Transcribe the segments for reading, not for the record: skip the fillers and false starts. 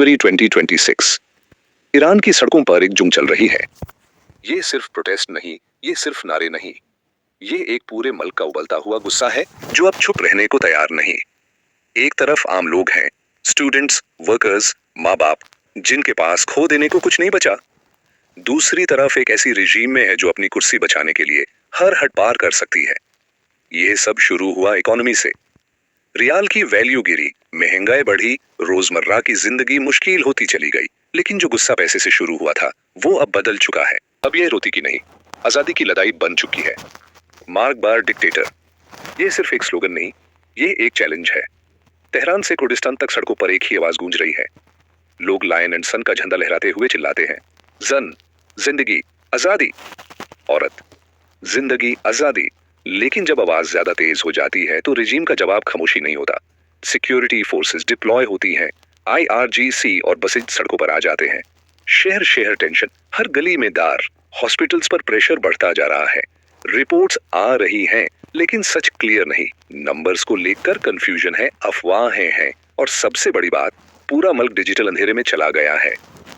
जनवरी 2026। Iran की सड़कों पर एक जंग चल रही है। ये सिर्फ प्रोटेस्ट नहीं, ये सिर्फ नारे नहीं, ये एक पूरे मुल्क का उबलता हुआ गुस्सा है जो अब चुप रहने को तैयार नहीं। एक तरफ आम लोग हैं, स्टूडेंट्स, वर्कर्स, माँ बाप, जिनके पास खो देने को कुछ नहीं बचा। दूसरी तरफ एक ऐसी रिजीम में है जो अपनी कुर्सी बचाने के लिए हर हद पार कर सकती है। ये सब शुरू हुआ इकोनॉमी से। रियाल की वैल्यू गिरी, महंगाई बढ़ी, रोजमर्रा की जिंदगी मुश्किल होती चली गई। लेकिन जो गुस्सा पैसे से शुरू हुआ था वो अब बदल चुका है। अब ये रोती की नहीं, आजादी की लड़ाई बन चुकी है। मार्क बार डिक्टेटर, ये सिर्फ एक स्लोगन नहीं, ये एक चैलेंज है। तेहरान से कुर्दिस्तान तक सड़कों पर एक ही आवाज गूंज रही है। लोग लायन एंड सन का झंडा लहराते हुए चिल्लाते हैं, जन, जिंदगी, आजादी। औरत, जिंदगी, आजादी। लेकिन जब आवाज ज्यादा तेज हो जाती है तो रिजीम का जवाब खामोशी नहीं होता। सिक्योरिटी फोर्सेस डिप्लॉय होती हैं, IRGC और बसेज सड़कों पर आ जाते हैं। शहर शहर टेंशन, हर गली में दार। हॉस्पिटल्स पर प्रेशर बढ़ता जा रहा है। रिपोर्ट्स आ रही हैं, लेकिन सच क्लियर नहीं। नंबर्स को लेकर कंफ्यूजन है, अफवाहें हैं, और सबसे बड़ी बात, पूरा मुल्क डिजिटल अंधेरे में चला गया है।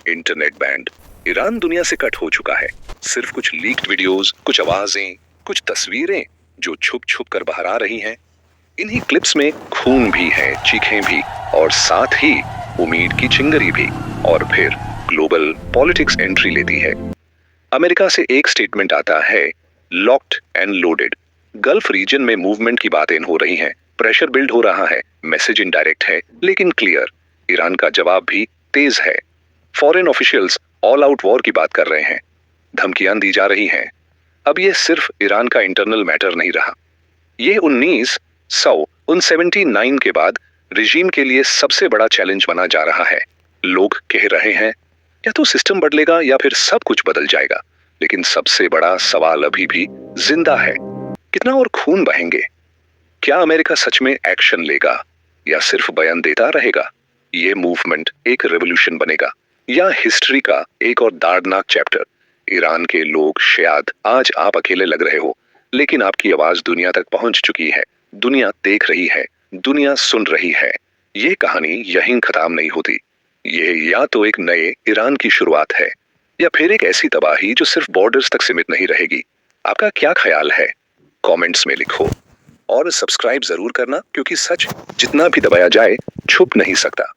Internet band. ईरान दुनिया से कट हो चुका है। सिर्फ कुछ लीक्ड वीडियोस, कुछ आवाजें, कुछ तस्वीरें जो छुप छुप कर बाहर आ रही हैं। इन्हीं क्लिप्स में खून भी है, चीखें भी, और साथ ही उम्मीद की चिंगारी भी। और फिर ग्लोबल पॉलिटिक्स एंट्री लेती है। अमेरिका से एक स्टेटमेंट आता है, locked and loaded. Gulf region में मूवमेंट की बातें हो रही हैं, प्रेशर बिल्ड हो रहा है। मैसेज इनडायरेक्ट है लेकिन क्लियर। ईरान का जवाब भी तेज है। Foreign officials all out war की बात कर रहे हैं, धमकियां दी जा रही हैं। अब ये सिर्फ ईरान का इंटरनल मैटर नहीं रहा, ये 1979 के बाद रिजीम के लिए सबसे बड़ा चैलेंज बना जा रहा है। लोग कह रहे हैं, या तो सिस्टम बदलेगा या फिर सब कुछ बदल जाएगा। लेकिन सबसे बड़ा सवाल अभी भी जिंदा है, कितना और खून बहेंगे? क्या अमेरिका सच में एक्शन लेगा या सिर्फ बयान देता रहेगा? ये मूवमेंट एक रेवोल्यूशन बनेगा या हिस्ट्री का एक और दर्दनाक चैप्टर? ईरान के लोग, शायद आज आप अकेले लग रहे हो, लेकिन आपकी आवाज दुनिया तक पहुंच चुकी है। दुनिया देख रही है, दुनिया सुन रही है। ये कहानी यहीं खत्म नहीं होती। ये या तो एक नए ईरान की शुरुआत है या फिर एक ऐसी तबाही जो सिर्फ बॉर्डर्स तक सीमित नहीं रहेगी। आपका क्या ख्याल है? कमेंट्स में लिखो और सब्सक्राइब जरूर करना, क्योंकि सच जितना भी दबाया जाए छुप नहीं सकता।